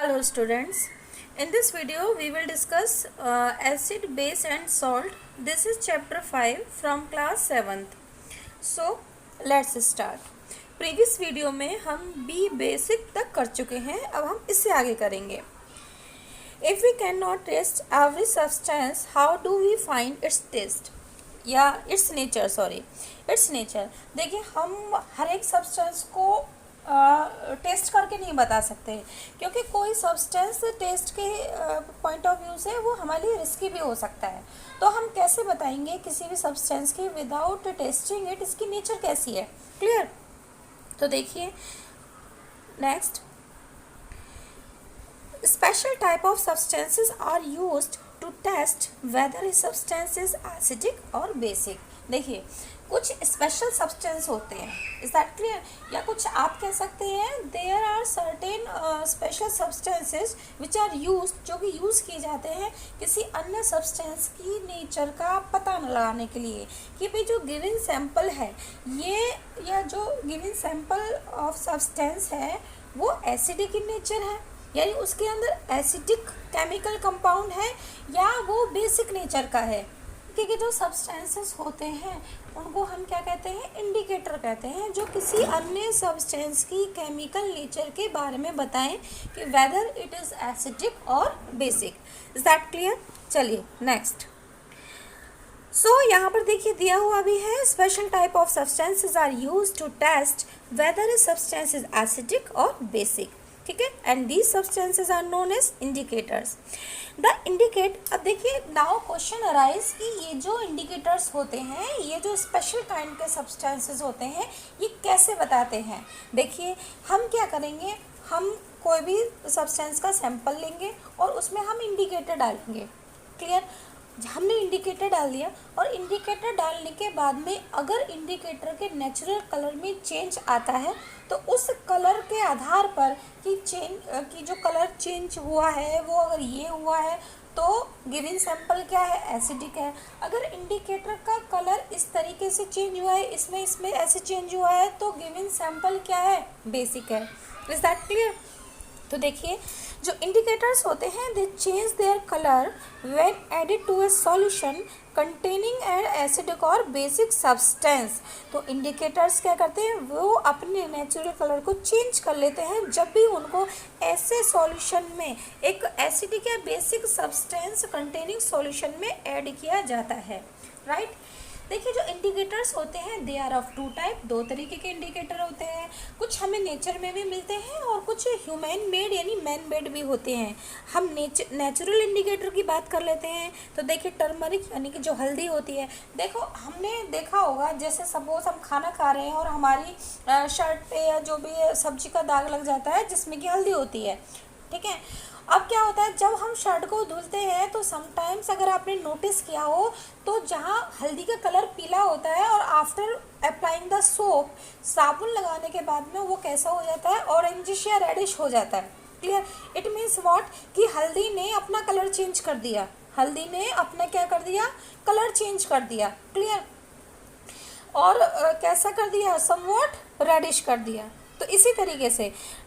Hello students, in this video we will discuss acid, base and salt. This is chapter 5 from class 7th. So let's start. Previous video में हम B basic तक कर चुके हैं, अब हम इससे आगे करेंगे. If we cannot taste every substance, how do we find its taste? या its nature, its nature. देखिए हम हर एक सब्सटेंस को टेस्ट करके नहीं बता सकते क्योंकि कोई सब्सटेंस टेस्ट के पॉइंट ऑफ व्यू से वो हमारे लिए रिस्की भी हो सकता है. तो हम कैसे बताएंगे किसी भी सब्सटेंस की विदाउट टेस्टिंग इट, इसकी नेचर कैसी है. क्लियर. तो देखिए next, special type of substances are used to test whether a substance is acidic और बेसिक. देखिए कुछ स्पेशल सब्सटेंस होते हैं, इज दैट क्लियर. या कुछ आप कह सकते हैं there are certain special substances which are use, जो कि यूज़ किए जाते हैं किसी अन्य सब्सटेंस की नेचर का पता लगाने के लिए कि भाई जो गिवन सैंपल है ये, या जो गिवन सैंपल ऑफ सब्सटेंस है वो एसिडिक इन नेचर है, यानी उसके अंदर एसिडिक केमिकल कंपाउंड है, या वो बेसिक नेचर का है. क्योंकि जो सब्सटेंसेस होते हैं उनको हम क्या कहते हैं, इंडिकेटर कहते हैं, जो किसी अन्य सब्सटेंस की केमिकल नेचर के बारे में बताएं कि वेदर इट इज़ एसिडिक और बेसिक. Is that clear. चलिए नेक्स्ट. सो यहाँ पर देखिए दिया हुआ भी है, special type of substances are use to test whether a substance is acidic और बेसिक. ठीक है. And these substances are known as indicators. The indicate, अब देखिए नाउ क्वेश्चन अराइज कि ये जो इंडिकेटर्स होते हैं, ये जो स्पेशल काइंड के सब्सटेंसेज होते हैं, ये कैसे बताते हैं. देखिए हम क्या करेंगे, हम कोई भी सब्सटेंस का सैंपल लेंगे और उसमें हम इंडिकेटर डालेंगे. क्लियर. हमने इंडिकेटर डाल दिया और इंडिकेटर डालने के बाद में अगर इंडिकेटर के नेचुरल कलर में चेंज आता है तो उस कलर के आधार पर कि जो कलर चेंज हुआ है वो अगर ये हुआ है तो गिवन सैंपल क्या है, एसिडिक है. अगर इंडिकेटर का कलर इस तरीके से चेंज हुआ है, इसमें ऐसे चेंज हुआ है तो गिवन सैंपल क्या है, बेसिक है. Is that clear. तो देखिए जो इंडिकेटर्स होते हैं they change their colour when added to a solution containing an acidic और बेसिक सब्सटेंस. तो इंडिकेटर्स क्या करते हैं, वो अपने नेचुरल कलर को चेंज कर लेते हैं जब भी उनको ऐसे सॉल्यूशन में एक एसिडिक या बेसिक सब्सटेंस कंटेनिंग सॉल्यूशन में ऐड किया जाता है. राइट. देखिए जो इंडिकेटर्स होते हैं they are of two type, दो तरीके के इंडिकेटर होते हैं. कुछ हमें नेचर में भी मिलते हैं और कुछ ह्यूमन मेड यानी मैन मेड भी होते हैं. हम नेचुरल इंडिकेटर की बात कर लेते हैं. तो देखिए टर्मरिक यानी कि जो हल्दी होती है, देखो हमने देखा होगा जैसे सपोज हम खाना खा रहे हैं और हमारी शर्ट पे या जो भी सब्जी का दाग लग जाता है जिसमें कि हल्दी होती है. ठीक है. अब क्या होता है जब हम शर्ट को धुलते हैं तो समटाइम्स अगर आपने नोटिस किया हो तो जहाँ हल्दी का कलर पीला होता है और आफ्टर अप्लाइंग द सोप, साबुन लगाने के बाद में वो कैसा हो जाता है, ऑरेंजिश या रेडिश हो जाता है. क्लियर. इट मीन्स व्हाट कि हल्दी ने अपना कलर चेंज कर दिया, हल्दी ने अपना क्या कर दिया, कलर चेंज कर दिया. क्लियर. और कैसा कर दिया, समवॉट रेडिश कर दिया. तो इसी तरीके से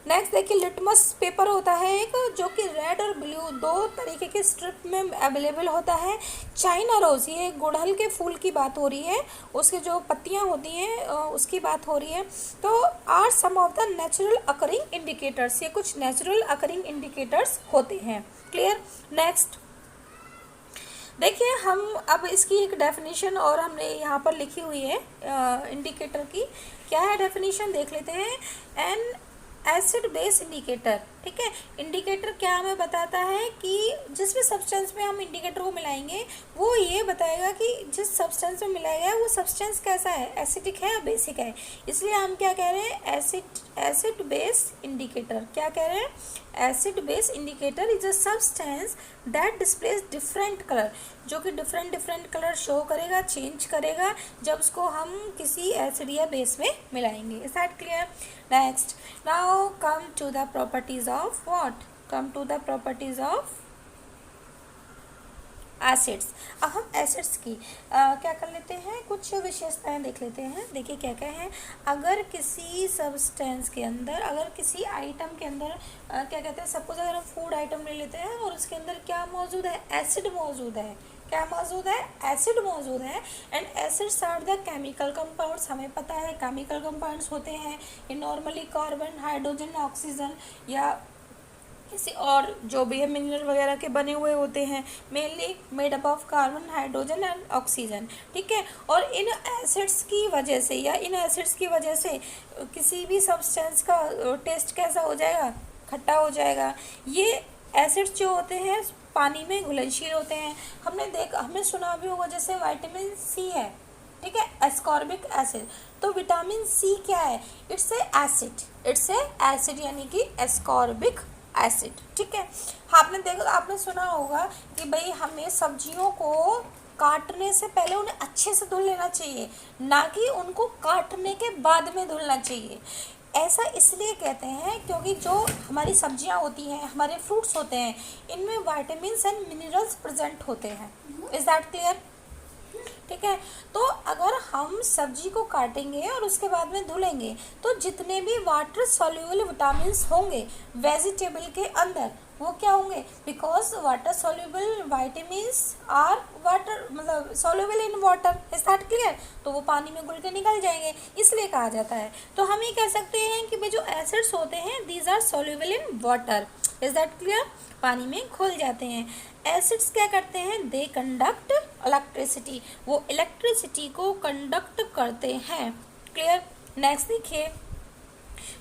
नेक्स्ट देखिए लिटमस पेपर होता है एक, जो कि रेड और ब्लू दो तरीके के स्ट्रिप में अवेलेबल होता है. चाइना रोज़, ये गुड़हल के फूल की बात हो रही है, उसकी जो पत्तियां होती हैं उसकी बात हो रही है. तो are some of the natural occurring indicators, ये कुछ नेचुरल अकरिंग इंडिकेटर्स होते हैं. क्लियर. नेक्स्ट देखिए हम अब इसकी एक डेफिनेशन और हमने यहाँ पर लिखी हुई है इंडिकेटर की. क्या है डेफिनेशन देख लेते हैं. N acid base indicator. ठीक है. इंडिकेटर क्या हमें बताता है कि जिस भी सब्सटेंस में हम इंडिकेटर को मिलाएंगे वो ये बताएगा कि जिस सब्सटेंस में मिलाया है वो सब्सटेंस कैसा है, एसिडिक है या बेसिक है. इसलिए हम क्या कह रहे हैं, एसिड बेस इंडिकेटर. क्या कह रहे हैं, acid base indicator is a substance that displays different colour, जो कि डिफरेंट कलर शो करेगा, चेंज करेगा जब उसको हम किसी एसिड या बेस में मिलाएंगे. Is that clear. Next now come to the properties of what? Come to the properties of acids. अब हम एसिड्स की क्या कर लेते हैं, कुछ विशेषताएं देख लेते हैं। देखिए क्या क्या है। अगर किसी सब्सटेंस के अंदर, अगर किसी आइटम के अंदर क्या कहते हैं, सपोज अगर हम फूड आइटम ले लेते हैं और उसके अंदर क्या मौजूद है, एसिड मौजूद है। क्या मौजूद है, एसिड मौजूद है। And acids are the chemical compounds, हमें पता है केमिकल कंपाउंड्स होते हैं ये नॉर्मली कार्बन, हाइड्रोजन, ऑक्सीजन या किसी और जो भी है मिनरल वगैरह के बने हुए होते हैं, mainly made up of carbon, hydrogen and oxygen. ठीक है, और इन एसिड्स की वजह से या इन एसिड्स की वजह से किसी भी सब्सटेंस का टेस्ट कैसा हो जाएगा, खट्टा हो जाएगा। ये एसिड्स जो होते हैं पानी में घुलनशील होते हैं। हमने सुना भी होगा जैसे विटामिन सी है, ठीक है, एस्कॉर्बिक एसिड। तो विटामिन सी क्या है, इट्स ए एसिड यानी कि एस्कॉर्बिक एसिड। ठीक है, आपने सुना होगा कि भाई हमें सब्जियों को काटने से पहले उन्हें अच्छे से धुल लेना चाहिए, ना कि उनको काटने के बाद में धुलना चाहिए। ऐसा इसलिए कहते हैं क्योंकि जो हमारी सब्जियां होती हैं, हमारे फ्रूट्स होते हैं, इनमें विटामिन्स एंड मिनरल्स प्रेजेंट होते हैं। Is that clear? ठीक है, तो अगर हम सब्जी को काटेंगे और उसके बाद में धुलेंगे तो जितने भी वाटर सॉल्युबल विटामिन्स होंगे वेजिटेबल के अंदर वो क्या होंगे, because water soluble vitamins are water मतलब soluble in water. Is that clear? तो वो पानी में घुल के निकल जाएंगे, इसलिए कहा जाता है। तो हम ये कह सकते हैं कि भाई जो एसिड्स होते हैं these are soluble in water. Is that clear? पानी में घुल जाते हैं। एसिड्स क्या करते हैं, दे कंडक्ट इलेक्ट्रिसिटी, वो इलेक्ट्रिसिटी को कंडक्ट करते हैं। क्लियर? नेक्स्ट देखिए,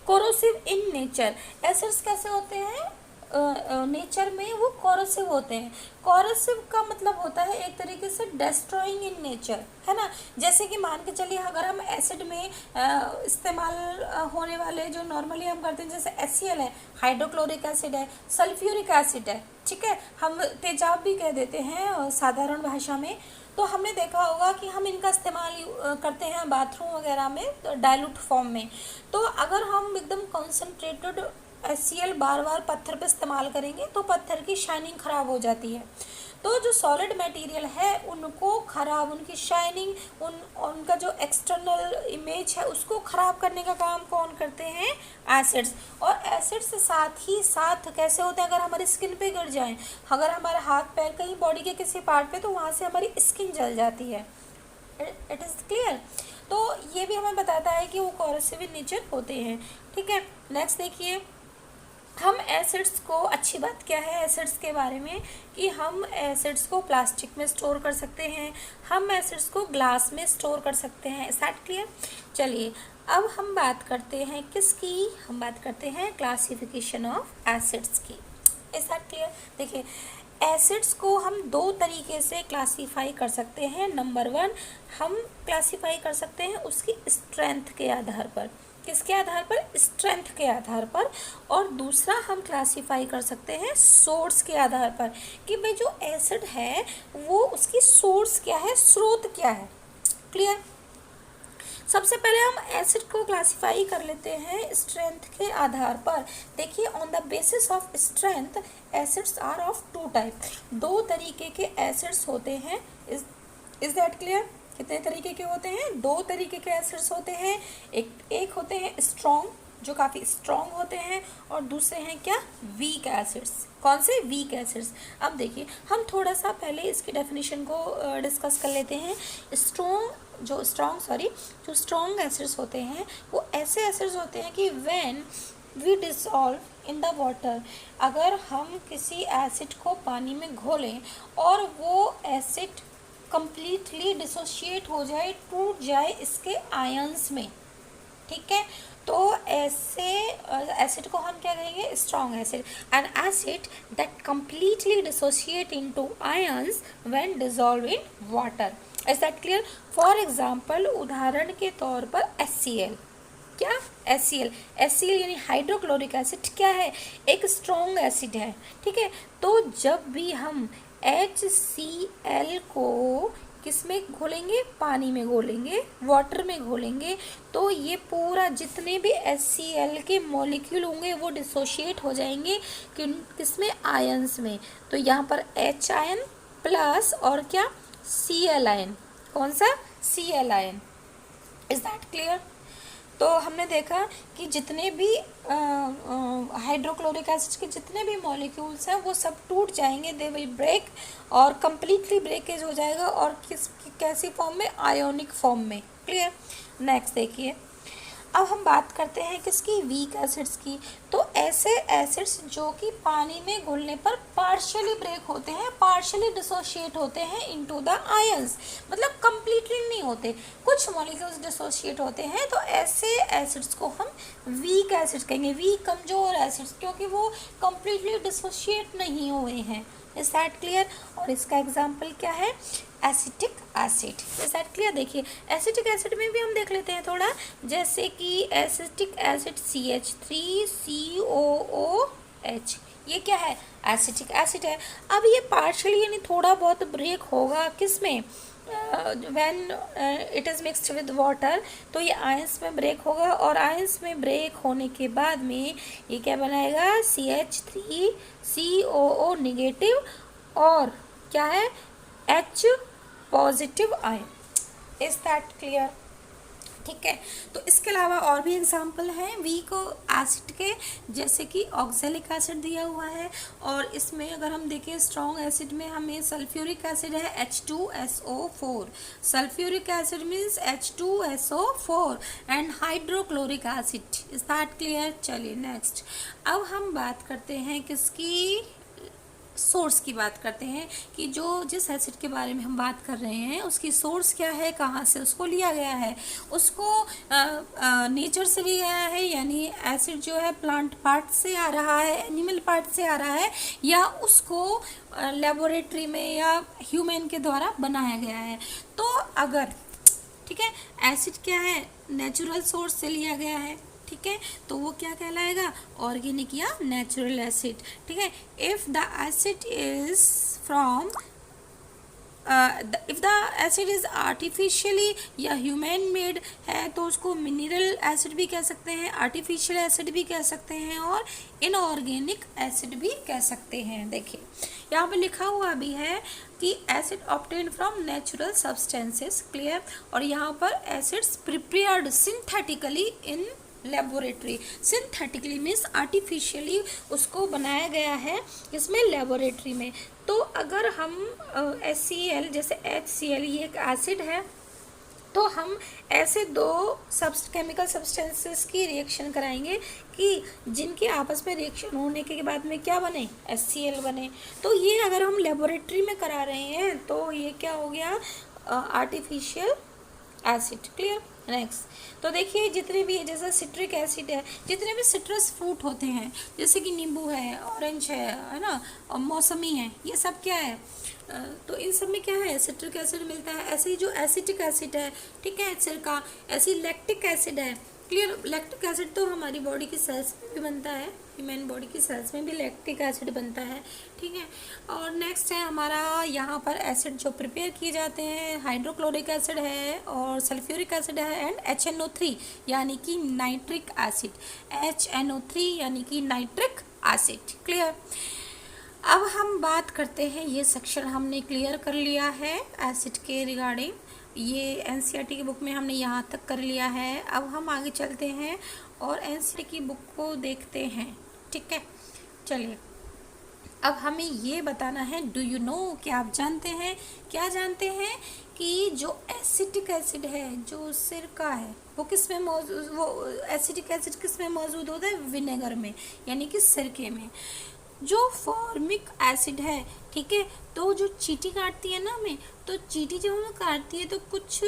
कोरोसिव इन नेचर। एसिड्स कैसे होते हैं, नेचर में वो कोरोसिव होते हैं। कोरोसिव का मतलब होता है एक तरीके से डिस्ट्रॉइंग इन नेचर, है ना। जैसे कि मान के चलिए अगर हम एसिड में इस्तेमाल होने वाले जो नॉर्मली हम करते हैं, जैसे HCl है, हाइड्रोक्लोरिक एसिड है, सल्फ्यूरिक एसिड है, ठीक है, हम तेजाब भी कह देते हैं साधारण भाषा में। तो हमने देखा होगा कि हम इनका इस्तेमाल करते हैं बाथरूम वगैरह में डाइल्यूट फॉर्म में। तो अगर हम एकदम कॉन्सेंट्रेटेड HCl बार बार पत्थर पे इस्तेमाल करेंगे तो पत्थर की शाइनिंग ख़राब हो जाती है। तो जो सॉलिड मटेरियल है उनको ख़राब, उनकी शाइनिंग, उनका जो एक्सटर्नल इमेज है उसको ख़राब करने का काम कौन करते हैं, एसिड्स। और एसिड्स साथ ही साथ कैसे होते हैं, अगर हमारी स्किन पे गिर जाएं, अगर हमारे हाथ पैर कहीं बॉडी के किसी पार्ट पे, तो वहाँ से हमारी स्किन जल जाती है। It is clear? तो ये भी हमें बताता है कि वो कोरोसिव इन नेचर होते हैं। ठीक है, नेक्स्ट देखिए, हम एसिड्स को, अच्छी बात क्या है एसिड्स के बारे में कि हम एसिड्स को प्लास्टिक में स्टोर कर सकते हैं, हम एसिड्स को ग्लास में स्टोर कर सकते हैं। Is that clear? चलिए अब हम बात करते हैं किसकी, हम बात करते हैं क्लासिफिकेशन ऑफ एसिड्स की। Is that clear? देखिए एसिड्स को हम दो तरीके से क्लासीफाई कर सकते हैं। नंबर 1 हम क्लासीफाई कर सकते हैं उसकी स्ट्रेंथ के आधार पर। किसके आधार पर? स्ट्रेंथ के आधार पर। और दूसरा हम क्लासीफाई कर सकते हैं सोर्स के आधार पर कि भाई जो एसिड है वो उसकी सोर्स क्या है, स्रोत क्या है। क्लियर? सबसे पहले हम एसिड को क्लासीफाई कर लेते हैं स्ट्रेंथ के आधार पर। देखिए on the basis of strength acids are of 2 type. 2 तरीके के एसिड्स होते हैं। Is that clear? कितने तरीके के होते हैं? 2 तरीके के एसिड्स होते हैं। एक होते हैं स्ट्रॉन्ग, जो काफ़ी स्ट्रॉन्ग होते हैं, और दूसरे हैं क्या, वीक एसिड्स। कौन से? Weak acids. अब देखिए हम थोड़ा सा पहले इसकी डेफिनेशन को डिस्कस कर लेते हैं। जो स्ट्रॉन्ग एसिड्स होते हैं वो ऐसे एसिड्स होते हैं कि when we dissolve in the water, अगर हम किसी एसिड को पानी में घोलें और वो एसिड कंप्लीटली डिसोशिएट हो जाए, टूट जाए इसके आयंस में, ठीक है, तो ऐसे एसिड को हम क्या कहेंगे, strong acid. N acid that completely dissociate into ions when dissolve in water. Is that clear? For example उदाहरण के तौर पर HCl। क्या? HCl यानी हाइड्रोक्लोरिक एसिड क्या है, एक स्ट्रॉन्ग एसिड है। ठीक है, तो जब भी हम HCl को किस में घोलेंगे, पानी में घोलेंगे, वाटर में घोलेंगे, तो ये पूरा जितने भी HCl के मॉलिक्यूल होंगे वो डिसोशिएट हो जाएंगे किस में, आयंस में। तो यहाँ पर H आयन प्लस और क्या, Cl आयन, कौन सा, Cl ion. Is that clear? तो हमने देखा कि जितने भी हाइड्रोक्लोरिक एसिड के जितने भी मॉलिक्यूल्स हैं वो सब टूट जाएंगे, दे विल ब्रेक, और कम्प्लीटली ब्रेकेज हो जाएगा, और कैसी फॉर्म में, आयोनिक फॉर्म में। क्लियर? नेक्स्ट देखिए, अब हम बात करते हैं किसकी, वीक एसिड्स की। तो ऐसे एसिड्स जो कि पानी में घुलने पर पार्शियली ब्रेक होते हैं, पार्शियली डिसोशिएट होते हैं इनटू द आयंस, मतलब कंप्लीटली नहीं होते, कुछ मॉलिक्यूल्स डिसोशिएट होते हैं, तो ऐसे एसिड्स को हम वीक एसिड्स कहेंगे, वीक कमजोर एसिड्स, क्योंकि वो कंप्लीटली डिसोशिएट नहीं हुए हैं। Is that clear? और इसका एग्जाम्पल क्या है, acetic acid. Is that clear? देखिए एसिटिक एसिड में भी हम देख लेते हैं थोड़ा, जैसे कि एसिटिक एसिड CH3COOH, ये क्या है, एसिटिक एसिड है। अब ये पार्शियली यानी थोड़ा बहुत ब्रेक होगा किस में, when it is mixed with water, तो ये आयंस में ब्रेक होगा, और आयंस में ब्रेक होने के बाद में ये क्या बनाएगा, CH3COO नेगेटिव, और क्या है, H positive ion. Is that clear? ठीक है, तो इसके अलावा और भी एग्जाम्पल हैं वीक एसिड के, जैसे कि ऑक्सैलिक एसिड दिया हुआ है, और इसमें अगर हम देखें स्ट्रॉन्ग एसिड में हमें सल्फ्यूरिक एसिड है H2SO4, sulphuric acid means H2SO4 and hydrochloric acid. Is that clear? चलिए नेक्स्ट, अब हम बात करते हैं किसकी, सोर्स की बात करते हैं, कि जो जिस एसिड के बारे में हम बात कर रहे हैं उसकी सोर्स क्या है, कहाँ से उसको लिया गया है, उसको नेचर से लिया गया है, यानी एसिड जो है प्लांट पार्ट से आ रहा है, एनिमल पार्ट से आ रहा है, या उसको लेबोरेटरी में या ह्यूमन के द्वारा बनाया गया है। तो अगर, ठीक है, एसिड क्या है, नेचुरल सोर्स से लिया गया है, ठीक है, तो वो क्या कहलाएगा, ऑर्गेनिक या नेचुरल एसिड। ठीक है, if the acid is from if the acid is artificially या ह्यूमन मेड है तो उसको मिनरल एसिड भी कह सकते हैं, आर्टिफिशियल एसिड भी कह सकते हैं, और इनऑर्गेनिक एसिड भी कह सकते हैं। देखिए यहाँ पे लिखा हुआ भी है कि acid obtained from natural substances, clear, और यहाँ पर acids prepared synthetically in laboratory, synthetically means artificially उसको बनाया गया है इसमें, लेबोरेटरी में। तो अगर हम HCl, जैसे HCl ये एक एसिड है, तो हम ऐसे दो केमिकल सब्सटेंसेस की रिएक्शन कराएंगे कि जिनके आपस में रिएक्शन होने के बाद में क्या बने, HCl बने। तो ये अगर हम लेबोरेटरी में करा रहे हैं तो ये क्या हो गया, आर्टिफिशियल एसिड। क्लियर? नेक्स्ट, तो देखिए जितने भी, जैसे सिट्रिक एसिड है, जितने भी सिट्रस फ्रूट होते हैं, जैसे कि नींबू है, ऑरेंज है ना, और मौसमी है, ये सब क्या है, तो इन सब में क्या है, सिट्रिक एसिड मिलता है। ऐसे ही जो एसिटिक एसिड है, ठीक है, सिरका, ऐसी लैक्टिक एसिड है। क्लियर? लैक्टिक एसिड तो हमारी बॉडी की सेल्स में भी बनता है, ह्यूमन बॉडी की सेल्स में भी लैक्टिक एसिड बनता है, ठीक है। और नेक्स्ट है हमारा यहाँ पर एसिड जो प्रिपेयर किए जाते हैं, हाइड्रोक्लोरिक एसिड है और सल्फ्यूरिक एसिड है, एंड HNO3 यानी कि नाइट्रिक एसिड, HNO3 यानी कि नाइट्रिक एसिड। क्लियर? अब हम बात करते हैं, ये सेक्शन हमने क्लियर कर लिया है एसिड के रिगार्डिंग, ये NCERT की बुक में हमने यहाँ तक कर लिया है। अब हम आगे चलते हैं और NCERT की बुक को देखते हैं, ठीक है। चलिए, अब हमें ये बताना है, डू यू नो, क्या आप जानते हैं, क्या जानते हैं कि जो एसिटिक एसिड है, जो सिरका है, वो किस में मौजूद, वो एसिटिक एसिड किस में मौजूद होता है, विनेगर में, यानी कि सिरके में। जो फॉर्मिक एसिड है, ठीक है, तो जो चींटी काटती है ना हमें, तो चींटी जब हमें काटती है तो कुछ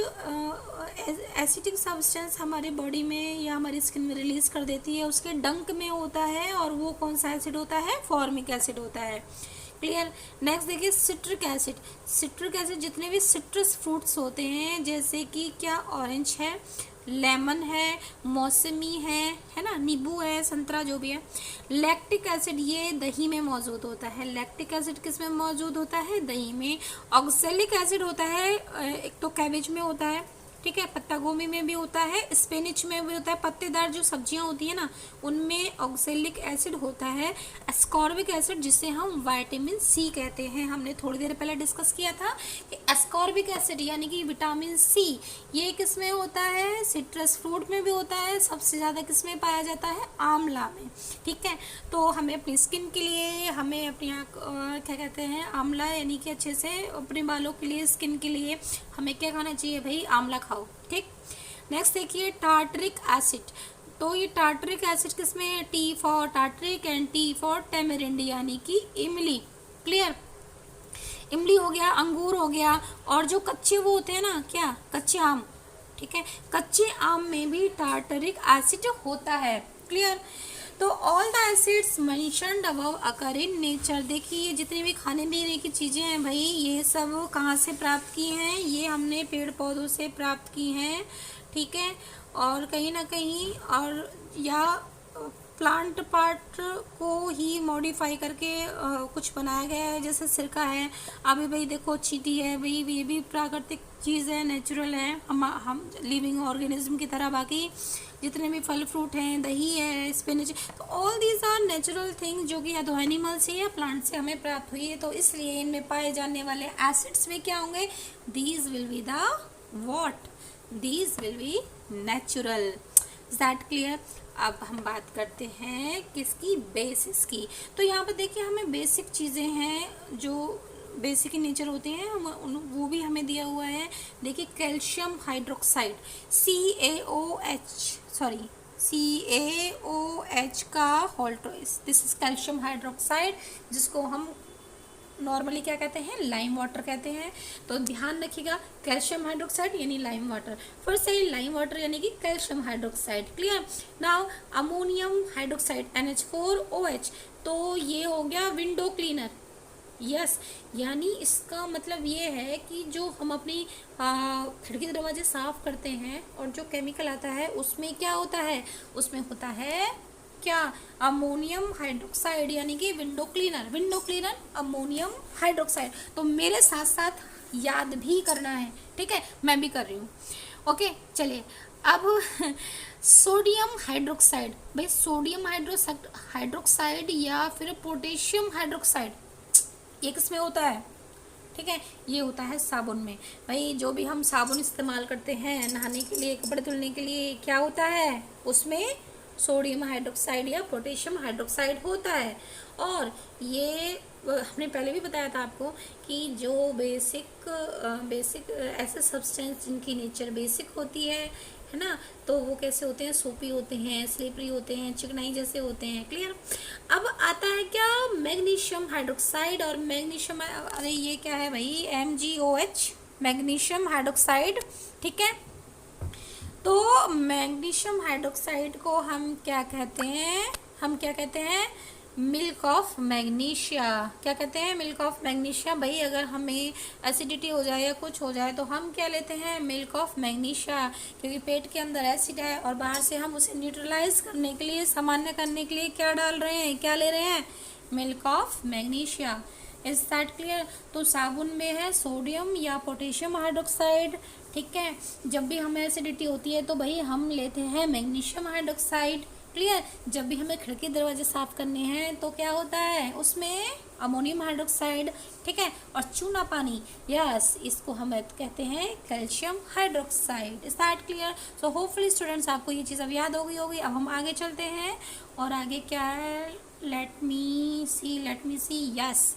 एसिटिक सब्सटेंस हमारे बॉडी में या हमारी स्किन में रिलीज कर देती है, उसके डंक में होता है, और वो कौन सा एसिड होता है, फॉर्मिक एसिड होता है। क्लियर? नेक्स्ट देखिए सिट्रिक एसिड। सिट्रिक एसिड जितने भी सिट्रस फ्रूट्स होते हैं, जैसे कि क्या, ऑरेंज है, लेमन है, मौसमी है ना, नींबू है, संतरा, जो भी है। लैक्टिक एसिड ये दही में मौजूद होता है। लैक्टिक एसिड किस में मौजूद होता है, दही में। ऑक्सैलिक एसिड होता है, एक तो कैबेज में होता है, ठीक है, पत्ता गोभी में भी होता है, स्पिनच में भी होता है, पत्तेदार जो सब्जियां होती है ना उनमें ऑक्सैलिक एसिड होता है, एस्कॉर्बिक एसिड जिसे हम विटामिन सी कहते हैं। हमने थोड़ी देर पहले डिस्कस किया था कि एस्कॉर्बिक एसिड यानी कि विटामिन सी ये किस में होता है, सिट्रस फ्रूट में भी होता है, सबसे ज़्यादा किस में पाया जाता है, आंवला में। ठीक है, तो हमें अपनी स्किन के लिए, हमें अपनी क्या कहते हैं, आंवला यानी कि अच्छे से अपने बालों के लिए, स्किन के लिए हमें क्या खाना चाहिए भाई, आंवला खाओ। ठीक, नेक्स्ट देखिए टार्टरिक एसिड। तो ये टार्टरिक एसिड किसमें है, T for tartaric and T for tamarind यानी कि इमली। क्लियर, इमली हो गया, अंगूर हो गया, और जो कच्चे वो होते हैं ना, क्या, कच्चे आम। ठीक है, कच्चे आम में भी टार्टरिक एसिड होता है। क्लियर, तो all the acids mentioned above occur in nature. देखिए जितनी भी खाने पीने की चीज़ें हैं भाई, ये सब कहाँ से प्राप्त की हैं, ये हमने पेड़ पौधों से प्राप्त की हैं। ठीक है, और कहीं ना कहीं और या प्लांट पार्ट को ही मॉडिफाई करके कुछ बनाया गया है, जैसे सिरका है, अभी भाई देखो चींटी है भाई, ये भी प्राकृतिक चीज़ है, नेचुरल है, हम लिविंग ऑर्गेनिज्म की तरह। बाकी जितने भी फल फ्रूट हैं, दही है, स्पिनच, तो all these are natural thing जो कि या तो एनिमल से या प्लांट से हमें प्राप्त हुई है। तो इसलिए इनमें पाए जाने वाले एसिड्स में क्या होंगे, these will be the what, these will be natural. Is that clear. अब हम बात करते हैं किसकी, बेसिस की। तो यहाँ पर देखिए हमें बेसिक चीज़ें हैं जो बेसिक इन नेचर होते हैं, वो भी हमें दिया हुआ है। देखिए कैल्शियम हाइड्रोक्साइड, CaOH का होल्ट्रोइस, दिस इज कैल्शियम हाइड्रोक्साइड, जिसको हम नॉर्मली क्या कहते हैं, लाइम वाटर कहते हैं। तो ध्यान रखिएगा, कैल्शियम हाइड्रोक्साइड यानी लाइम वाटर, फिर से लाइम वाटर यानी कि calcium hydroxide. Clear. Now ammonium hydroxide NH4OH, तो ये हो गया विंडो क्लीनर। यस, यानी इसका मतलब ये है कि जो हम अपनी खिड़की दरवाजे साफ करते हैं और जो केमिकल आता है उसमें क्या होता है, उसमें होता है क्या, अमोनियम हाइड्रोक्साइड यानी कि विंडो क्लीनर अमोनियम हाइड्रोक्साइड। तो मेरे साथ साथ याद भी करना है, ठीक है, मैं भी कर रही हूँ। ओके, चलिए अब सोडियम हाइड्रोक्साइड, भाई सोडियम हाइड्रोक्साइड या फिर पोटेशियम हाइड्रोक्साइड, ये किसमें होता है, ठीक है, ये होता है साबुन में। भाई जो भी हम साबुन इस्तेमाल करते हैं नहाने के लिए, कपड़े धुलने के लिए, क्या होता है उसमें सोडियम हाइड्रोक्साइड या पोटेशियम हाइड्रोक्साइड होता है। और ये हमने पहले भी बताया था आपको कि जो बेसिक ऐसे सब्सटेंस जिनकी नेचर बेसिक होती है ना, तो वो कैसे होते हैं, सोपी होते हैं, स्लिपरी होते हैं, चिकनाई जैसे होते हैं। क्लियर। अब आता है क्या, मैग्नीशियम हाइड्रोक्साइड, और मैग्नीशियम, अरे ये क्या है भाई, MgOH, मैग्नीशियम हाइड्रोक्साइड। ठीक है, तो मैग्नीशियम हाइड्रोक्साइड को हम क्या कहते हैं, मिल्क ऑफ मैग्नीशिया। क्या कहते हैं, मिल्क ऑफ मैग्नीशिया। भाई अगर हमें एसिडिटी हो जाए या कुछ हो जाए तो हम क्या लेते हैं, मिल्क ऑफ मैग्नीशिया, क्योंकि पेट के अंदर एसिड है और बाहर से हम उसे न्यूट्रलाइज करने के लिए, सामान्य करने के लिए क्या डाल रहे हैं, क्या ले रहे हैं, milk of magnesia. Is that clear. तो साबुन में है सोडियम या पोटेशियम हाइड्रोक्साइड। ठीक है, जब भी हमें एसिडिटी होती है तो भाई हम लेते हैं मैग्नीशियम हाइड्रोक्साइड। क्लियर। जब भी हमें खिड़की दरवाजे साफ करने हैं तो क्या होता है, उसमें अमोनियम हाइड्रोक्साइड। ठीक है, और चूना पानी, यस, इसको हम कहते हैं calcium hydroxide. Is that clear. So hopefully students आपको ये चीज़ अब याद हो गई होगी। अब हम आगे चलते हैं, और आगे क्या है, लेट मी सी, यस,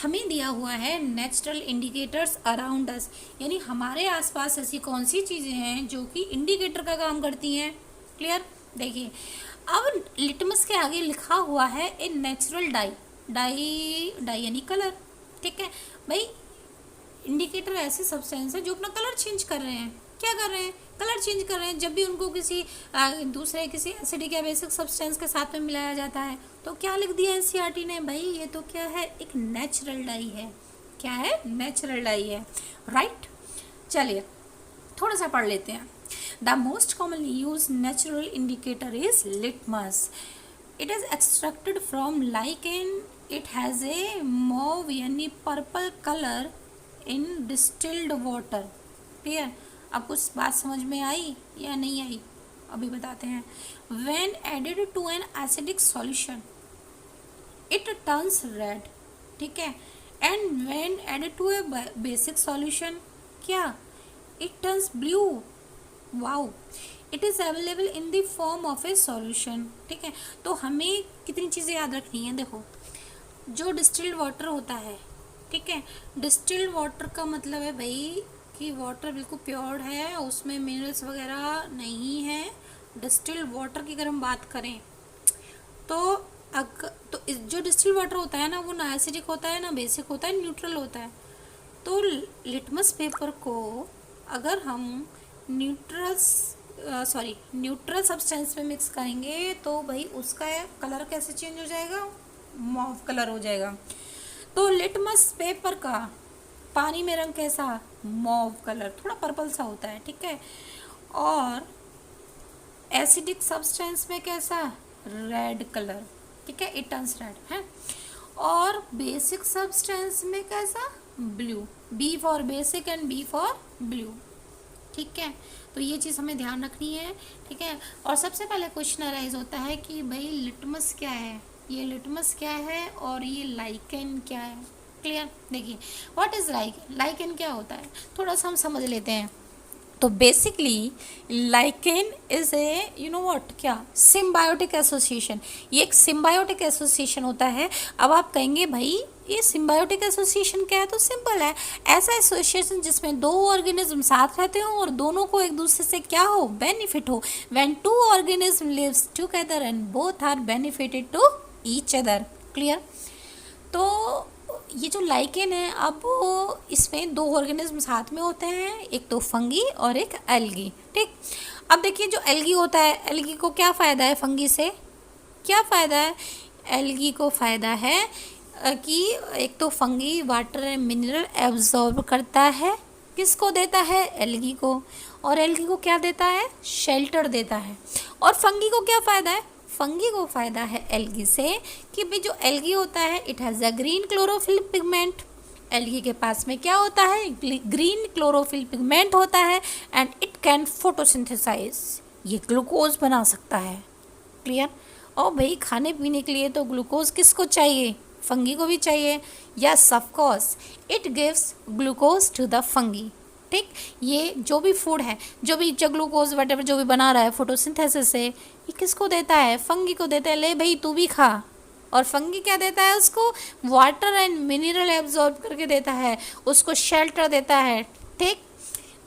हमें दिया हुआ है नेचुरल इंडिकेटर्स अराउंड अस, यानी हमारे आसपास ऐसी कौन सी चीज़ें हैं जो कि इंडिकेटर का काम करती हैं। क्लियर। देखिए अब लिटमस के आगे लिखा हुआ है ए नेचुरल डाई यानी कलर। ठीक है भाई, इंडिकेटर ऐसे सब्सटेंस है जो अपना कलर चेंज कर रहे हैं। क्या कर रहे हैं, कलर चेंज कर रहे हैं। जब भी उनको किसी दूसरे किसी एसिडिक या बेसिक सब्सटेंस के साथ में मिलाया जाता है तो क्या लिख दिया एनसीईआरटी ने, भाई ये तो क्या है, एक नेचुरल डाई है। क्या है, नेचुरल डाई है। राइट। चलिए थोड़ा सा पढ़ लेते हैं। The most commonly used natural indicator is litmus. It is extracted from lichen. It has a mauve यानी purple colour in distilled water. Clear? अब कुछ बात समझ में आई या नहीं आई, अभी बताते हैं। When added to an acidic solution it turns red, ठीक है। And when added to a basic solution, क्या, it turns blue. Wow, it is available in the form of a solution, ठीक है। तो हमें कितनी चीज़ें याद रखनी है, देखो जो डिस्टिल्ड वाटर होता है, ठीक है, डिस्टिल्ड वाटर का मतलब है भाई कि वाटर बिल्कुल प्योर है, उसमें मिनरल्स वगैरह नहीं है। डिस्टिल्ड वाटर की अगर हम बात करें तो जो डिस्टिल्ड वाटर होता है ना, वो ना एसिडिक होता है ना बेसिक होता है, न्यूट्रल होता है। तो लिटमस पेपर को अगर हम न्यूट्रल सब्सटेंस में मिक्स करेंगे तो भाई उसका कलर कैसे चेंज हो जाएगा, मॉव कलर हो जाएगा। तो लिटमस पेपर का पानी में रंग कैसा, मॉव कलर, थोड़ा पर्पल सा होता है, ठीक है। और एसिडिक सब्सटेंस में कैसा, रेड कलर, ठीक है, इट टर्न्स रेड है। और बेसिक सब्सटेंस में कैसा, blue, B for basic and B for blue, ठीक है। तो ये चीज़ हमें ध्यान रखनी है, ठीक है। और सबसे पहले क्वेश्चन अराइज होता है कि भाई लिटमस क्या है, ये लिटमस क्या है और ये लाइकेन क्या है। क्लियर, देखिए व्हाट इज लाइकेन, लाइकेन क्या होता है थोड़ा सा हम समझ लेते हैं। तो basically lichen is a what, क्या, सिम्बायोटिक एसोसिएशन। ये एक सिम्बायोटिक एसोसिएशन होता है। अब आप कहेंगे भाई ये सिम्बायोटिक एसोसिएशन क्या है, तो सिंपल है, ऐसा एसोसिएशन जिसमें दो ऑर्गेनिज्म साथ रहते हो और दोनों को एक दूसरे से क्या हो, बेनिफिट हो। When two organism lives together and both are benefited to each other. Clear. तो ये जो लाइकेन है, अब इसमें दो ऑर्गेनिज्म साथ में होते हैं, एक तो फंगी और एक एल्गी, ठीक। अब देखिए जो एल्गी होता है, एल्गी को क्या फ़ायदा है फंगी से, क्या फ़ायदा है, एल्गी को फ़ायदा है कि एक तो fungi water and mineral absorb करता है, किसको देता है, एल्गी को। और एल्गी को क्या देता है, शेल्टर देता है। और फंगी को क्या फ़ायदा है, फंगी को फ़ायदा है एल्गी से कि भाई जो एल्गी होता है it has a green chlorophyll pigment. Algae के पास में क्या होता है, ग्रीन क्लोरोफिल पिगमेंट होता है एंड इट कैन फोटोसिंथेसाइज, ये ग्लूकोज बना सकता है। क्लियर। और भाई खाने पीने के लिए तो ग्लूकोज किसको चाहिए, फंगी को भी चाहिए। Yes of course it gives glucose to the fungi, ठीक। ये जो भी फूड है, जो भी ग्लूकोज वटेवर जो भी बना रहा है फोटोसिंथेसिस से, ये किसको देता है, फंगी को देता है, ले भाई तू भी खा। और फंगी क्या देता है उसको, वाटर एंड मिनरल एब्जॉर्ब करके देता है, उसको शेल्टर देता है, ठीक।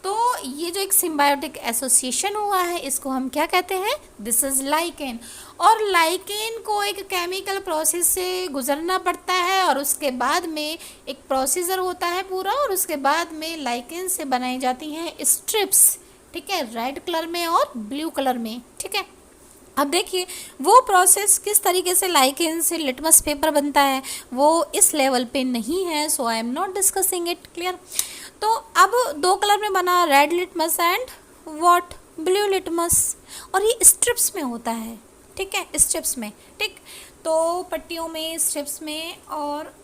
तो ये जो एक सिम्बायोटिक एसोसिएशन हुआ है इसको हम क्या कहते हैं, दिस इज लाइकेन। और लाइकेन को एक केमिकल प्रोसेस से गुजरना पड़ता है और उसके बाद में एक प्रोसीजर होता है पूरा, और उसके बाद में लाइकेन से बनाई जाती हैं स्ट्रिप्स, ठीक है, रेड कलर में और ब्लू कलर में, ठीक है। अब देखिए वो प्रोसेस किस तरीके से लाइकेन से लिटमस पेपर बनता है वो इस लेवल पे नहीं है, so I am not discussing it. Clear. तो अब दो कलर में बना, red litmus and what, blue litmus. और ये स्ट्रिप्स में होता है, ठीक है, स्ट्रिप्स में, ठीक। तो पट्टियों में, स्ट्रिप्स में और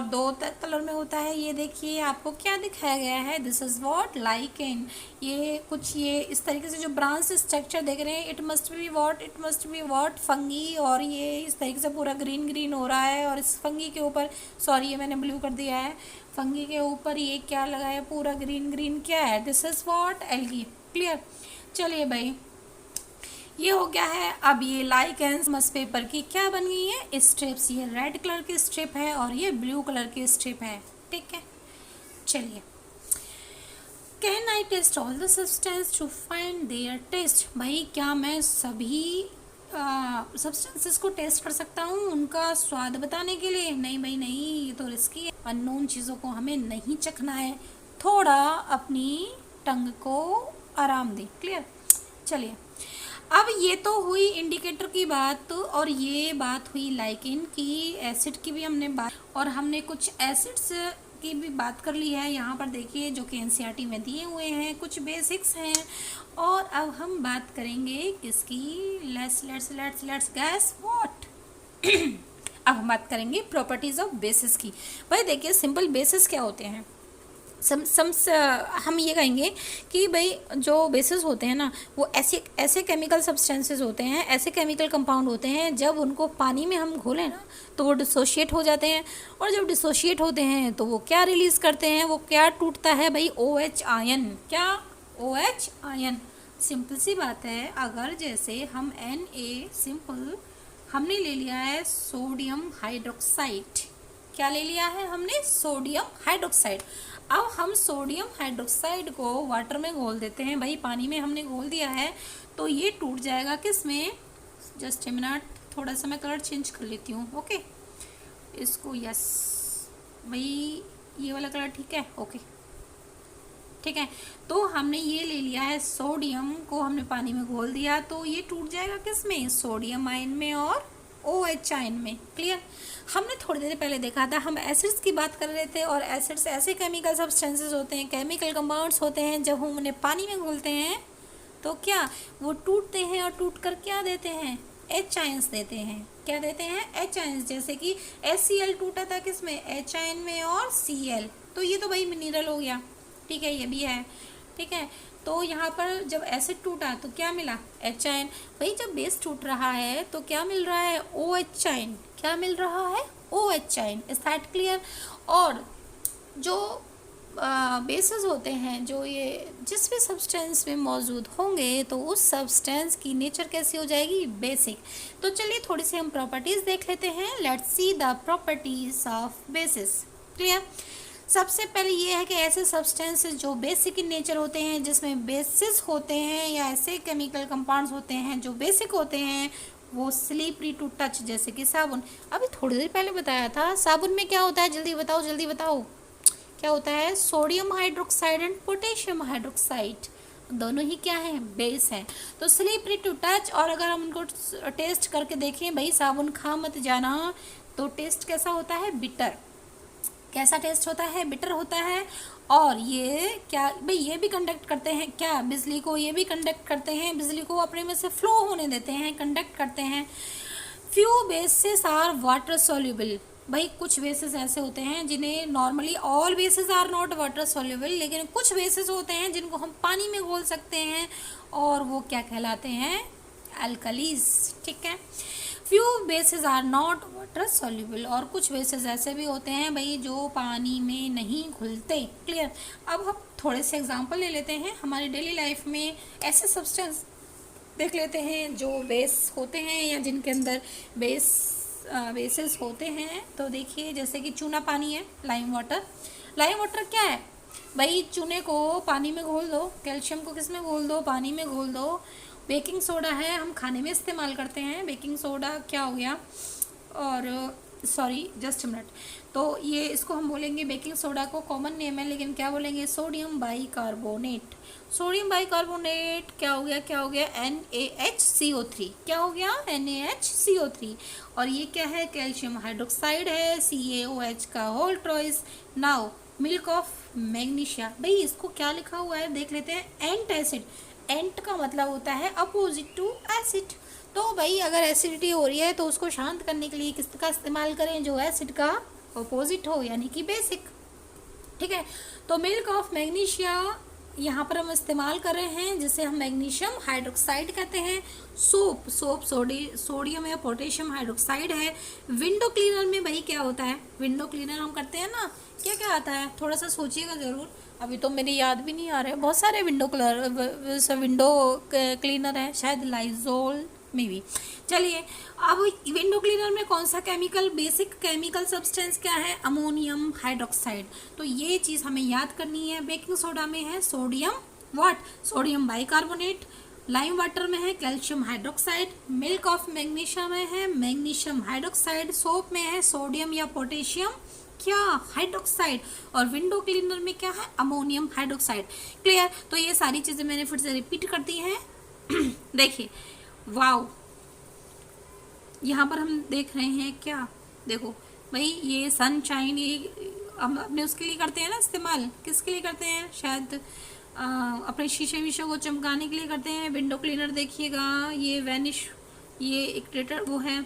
दो कलर में होता है। ये देखिए आपको क्या दिखाया गया है, दिस इज व्हाट, लाइकेन। ये कुछ ये इस तरीके से जो ब्रांच स्ट्रक्चर देख रहे हैं, it must be what, fungi. और ये इस तरीके से पूरा ग्रीन ग्रीन हो रहा है। और इस फंगी के ऊपर, सॉरी ये मैंने ब्लू कर दिया है, फंगी के ऊपर ये क्या लगा है, पूरा ग्रीन ग्रीन, क्या है, this is what, algae. Clear. चलिए भाई ये हो गया है। अब ये लाइकेन मस पेपर की क्या बन गई है, स्ट्रिप्स। ये रेड कलर की स्ट्रिप है और ये ब्लू कलर की स्ट्रिप है, ठीक है। चलिए, can I taste all the substance to find their taste. भाई क्या मैं सभी सब्सटेंसेस को टेस्ट कर सकता हूँ उनका स्वाद बताने के लिए, नहीं भाई नहीं, ये तो रिस्की है। अननोन चीज़ों को हमें नहीं चखना है, थोड़ा अपनी टंग को आराम दे। क्लियर। चलिए, अब ये तो हुई इंडिकेटर की बात, और ये बात हुई लाइकेन की, एसिड की भी हमने बात, और हमने कुछ एसिड्स की भी बात कर ली है। यहाँ पर देखिए जो कि एनसीईआरटी में दिए हुए हैं, कुछ बेसिक्स हैं। और अब हम बात करेंगे किसकी, लेट्स गैस व्हाट अब हम बात करेंगे प्रॉपर्टीज ऑफ बेसिस की। भाई देखिए सिंपल बेसिस क्या होते हैं, हम ये कहेंगे कि भाई जो बेसिस होते हैं ना, वो ऐसे ऐसे केमिकल सब्सटेंसेस होते हैं, ऐसे केमिकल कंपाउंड होते हैं, जब उनको पानी में हम घोलें ना तो वो डिसोशिएट हो जाते हैं, और जब डिसोशिएट होते हैं तो वो क्या रिलीज़ करते हैं, वो क्या टूटता है भाई, OH आयन। क्या? OH ion. सिंपल सी बात है, अगर जैसे हम Na सिंपल हमने ले लिया है सोडियम हाइड्रोक्साइड। क्या ले लिया है हमने? Sodium hydroxide. अब हम सोडियम हाइड्रोक्साइड को वाटर में घोल देते हैं, भाई पानी में हमने घोल दिया है, तो ये टूट जाएगा किस में? जस्ट ए मिनट, थोड़ा सा मैं कलर चेंज कर लेती हूँ। ओके, इसको यस भाई, ये वाला कलर ठीक है। ओके ठीक है, तो हमने ये ले लिया है, सोडियम को हमने पानी में घोल दिया, तो ये टूट जाएगा किस में? सोडियम आयन में और OH आयन में। क्लियर? हमने थोड़ी देर पहले देखा था, हम एसिड्स की बात कर रहे थे, और एसिड्स ऐसे केमिकल सब्सटेंसेस होते हैं, केमिकल कंपाउंड्स होते हैं, जब हम उन्हें पानी में घोलते हैं तो क्या वो टूटते हैं, और टूट कर क्या देते हैं? H आयंस देते हैं। क्या देते हैं? H ions. जैसे कि HCl टूटा था किस में? H आयन में और Cl, तो ये तो भाई मिनरल हो गया। ठीक है, ये भी है। ठीक है, तो यहाँ पर जब एसिड टूटा तो क्या मिला? H ion. भाई जब बेस टूट रहा है तो क्या मिल रहा है? OH ion. क्या मिल रहा है? OH ion. Is that clear? और जो बेसिस होते हैं, जो ये जिस भी सब्सटेंस में मौजूद होंगे, तो उस सब्सटेंस की नेचर कैसी हो जाएगी? बेसिक। तो चलिए थोड़ी सी हम प्रॉपर्टीज़ देख लेते हैं। Let's see the properties of basis. Clear? सबसे पहले ये है कि ऐसे सब्सटेंसेस जो बेसिक इन नेचर होते हैं, जिसमें बेसिस होते हैं, या ऐसे केमिकल कंपाउंड्स होते हैं जो बेसिक होते हैं, वो स्लिपरी टू टच, जैसे कि साबुन। अभी थोड़ी देर पहले बताया था, साबुन में क्या होता है? जल्दी बताओ, जल्दी बताओ, क्या होता है? Sodium hydroxide and potassium hydroxide, दोनों ही क्या है? बेस है। तो स्लिपरी टू टच, और अगर हम उनको टेस्ट करके देखें, भाई साबुन खा मत जाना, तो टेस्ट कैसा होता है? बिटर। कैसा टेस्ट होता है? बिटर होता है। और ये क्या भाई, ये भी कंडक्ट करते हैं क्या? बिजली को ये भी कंडक्ट करते हैं, बिजली को अपने में से फ्लो होने देते हैं, कंडक्ट करते हैं। Few bases are water soluble. भाई कुछ बेसिस ऐसे होते हैं जिन्हें normally, all bases are not water soluble, लेकिन कुछ बेसिस होते हैं जिनको हम पानी में घोल सकते हैं, और वो क्या कहलाते हैं? अल्कलीज। ठीक है, few bases are not water soluble, और कुछ बेसिस ऐसे भी होते हैं भाई जो पानी में नहीं घुलते। क्लियर? अब हम थोड़े से एग्जांपल ले लेते हैं हमारी डेली लाइफ में, ऐसे सब्सटेंस देख लेते हैं जो बेस होते हैं, या जिनके अंदर बेसिस होते हैं। तो देखिए, जैसे कि चूना पानी है, लाइम वाटर। लाइम वाटर क्या है भाई? चूने को पानी में घोल दो, कैल्शियम को किस में घोल दो? पानी में घोल दो। बेकिंग सोडा है, हम खाने में इस्तेमाल करते हैं, बेकिंग सोडा क्या हो गया? और सॉरी, जस्ट मिनट, तो ये इसको हम बोलेंगे, बेकिंग सोडा को कॉमन नेम है, लेकिन क्या बोलेंगे? Sodium bicarbonate. सोडियम बाइकार्बोनेट क्या हो गया? क्या हो गया? NaHCO3। क्या हो गया? NaHCO3। और ये क्या है? कैल्शियम हाइड्रोक्साइड है, CaOH का whole thrice. Now milk of magnesia. भाई इसको क्या लिखा हुआ है देख लेते हैं। एंट एसिड। एंट का मतलब होता है अपोजिट टू एसिड। तो भाई अगर एसिडिटी हो रही है तो उसको शांत करने के लिए किसका इस्तेमाल करें? जो एसिड का अपोजिट हो, यानी कि बेसिक। ठीक है, तो मिल्क ऑफ मैग्नीशिया यहाँ पर हम इस्तेमाल कर रहे हैं, जिसे हम मैग्नीशियम हाइड्रोक्साइड कहते हैं। सोप सोडियम या पोटेशियम हाइड्रोक्साइड है। विंडो क्लीनर में भाई क्या होता है? विंडो क्लीनर हम करते हैं ना, क्या क्या आता है? थोड़ा सा सोचिएगा ज़रूर, अभी तो मेरी याद भी नहीं आ रहा है। बहुत सारे विंडो क्लीनर है, शायद लाइजोल में भी। चलिए, अब विंडो क्लीनर में कौन सा केमिकल, बेसिक केमिकल सब्सटेंस क्या है? Ammonium hydroxide. तो ये चीज़ हमें याद करनी है। बेकिंग सोडा में है sodium sodium bicarbonate. Lime water में है calcium hydroxide. Milk of magnesia में है मैग्नीशियम हाइड्रोक्साइड। सोप में है सोडियम या पोटेशियम क्या? हाइड्रोक्साइड। और विंडो क्लीनर में क्या है? Ammonium hydroxide. क्लियर? तो ये सारी चीज़ें मैंने फिर से रिपीट कर दी हैं। देखिए, वाओ, यहाँ पर हम देख रहे हैं क्या? देखो भाई, ये सनशाइन, ये हम अपने उसके लिए करते हैं ना इस्तेमाल। किसके लिए करते हैं? शायद अपने शीशे वीशे को चमकाने के लिए करते हैं। विंडो क्लीनर देखिएगा, ये वैनिश, ये एक वो है,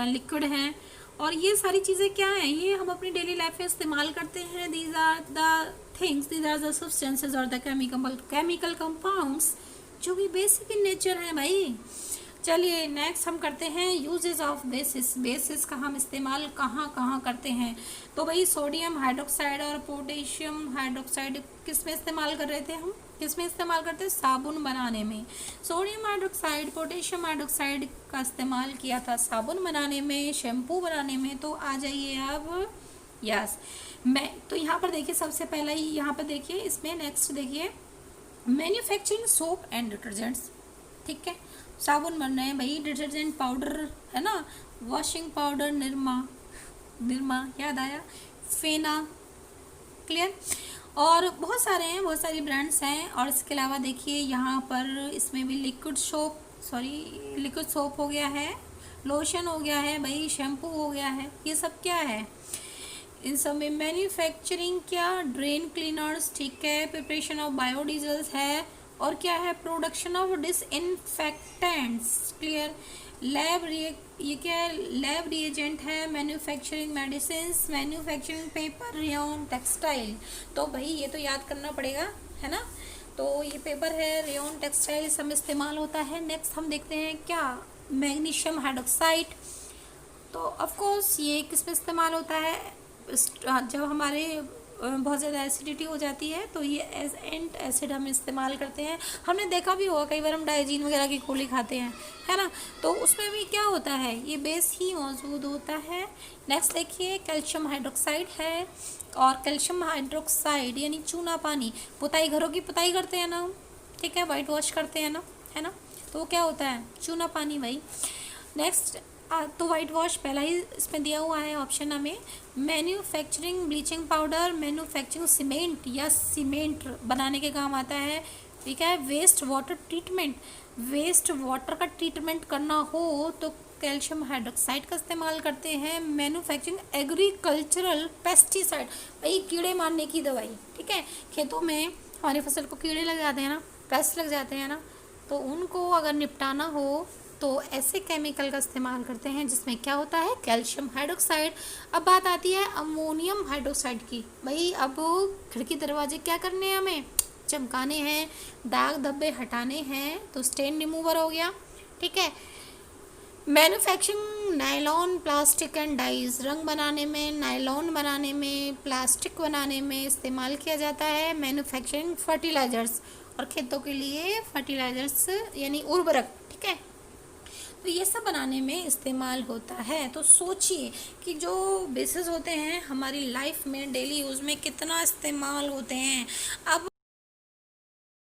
लिक्विड है। और ये सारी चीज़ें क्या हैं? ये हम अपनी डेली लाइफ में इस्तेमाल करते हैं। These are the things, these are the substances और द केमिकल कंपाउंड्स जो कि बेसिक इन नेचर है भाई। चलिए नेक्स्ट हम करते हैं यूजेस ऑफ बेसिस। बेसिस का हम इस्तेमाल कहाँ कहाँ करते हैं, तो भाई सोडियम हाइड्रोक्साइड और पोटेशियम हाइड्रोक्साइड किस में इस्तेमाल कर रहे थे हम, किस में इस्तेमाल करते हैं, साबुन बनाने में। सोडियम हाइड्रोक्साइड पोटेशियम हाइड्रोक्साइड का इस्तेमाल किया था साबुन बनाने में, शैम्पू बनाने में। तो आ जाइए अब यस मैं तो यहाँ पर देखिए सबसे पहला ही यहाँ पर देखिए इसमें नेक्स्ट देखिए मैन्युफैक्चरिंग सोप एंड डिटर्जेंट्स। ठीक है, साबुन बन रहे हैं भाई, डिटर्जेंट पाउडर है ना, वॉशिंग पाउडर निरमा याद आया, फेना, क्लियर। और बहुत सारे हैं, बहुत सारी ब्रांड्स हैं। और इसके अलावा देखिए यहाँ पर इसमें भी लिक्विड सोप हो गया है, लोशन हो गया है भाई, शैम्पू हो गया है। ये सब क्या है, इन सब में मैन्युफैक्चरिंग क्या, ड्रेन क्लीनर्स, ठीक है, प्रिपरेशन ऑफ बायोडीजल्स है, और क्या है, प्रोडक्शन ऑफ डिसइंफेक्टेंट्स, क्लियर। ये क्या है, लैब रिएजेंट है, manufacturing medicines, manufacturing paper, rayon, textile. तो भाई ये तो याद करना पड़ेगा है ना। तो ये पेपर है, रेयन, टेक्सटाइल सब में इस्तेमाल होता है। नेक्स्ट हम देखते हैं क्या, मैग्नीशियम हाइड्रोक्साइड। तो ऑफकोर्स ये किस में इस्तेमाल होता है, जब हमारे बहुत ज़्यादा एसिडिटी हो जाती है तो ये एज एंट एसिड हम इस्तेमाल करते हैं। हमने देखा भी होगा कई बार हम डाइजीन वगैरह की गोली खाते हैं है ना, तो उसमें भी क्या होता है, ये बेस ही मौजूद होता है। नेक्स्ट देखिए कैल्शियम हाइड्रोक्साइड है, और कैल्शियम हाइड्रोक्साइड यानी चूना पानी, पुताई, घरों की पुताई करते हैं ना हम, ठीक है, वाइट वॉश करते हैं ना, है ना, तो वो क्या होता है, चूना पानी भाई। नेक्स्ट तो वाइट वॉश पहला ही इसमें दिया हुआ है ऑप्शन हमें। Manufacturing bleaching powder, manufacturing cement या सीमेंट बनाने के काम आता है, ठीक है। Waste water treatment, waste water का ट्रीटमेंट करना हो तो कैल्शियम हाइड्रोक्साइड का इस्तेमाल करते हैं। मैन्युफैक्चरिंग एग्रीकल्चरल पेस्टिसाइड, भाई कीड़े मारने की दवाई, ठीक है, खेतों में हमारी फसल को कीड़े लग जाते हैं ना, पेस्ट लग जाते हैं ना, तो उनको अगर निपटाना हो तो ऐसे केमिकल का इस्तेमाल करते हैं जिसमें क्या होता है, कैल्शियम हाइड्रोक्साइड। अब बात आती है अमोनियम हाइड्रोक्साइड की। भाई अब खिड़की दरवाजे क्या करने हैं, हमें चमकाने हैं, दाग धब्बे हटाने हैं, तो स्टेन रिमूवर हो गया, ठीक है। Manufacturing nylon, plastic and dyes, रंग बनाने में, नायलॉन बनाने में, प्लास्टिक बनाने में इस्तेमाल किया जाता है। मैन्युफैक्चरिंग फर्टिलाइजर्स, और खेतों के लिए फर्टिलाइजर्स यानी उर्वरक, ठीक है, तो ये सब बनाने में इस्तेमाल होता है। तो सोचिए कि जो बेसिस होते हैं हमारी लाइफ में डेली यूज़ में कितना इस्तेमाल होते हैं। अब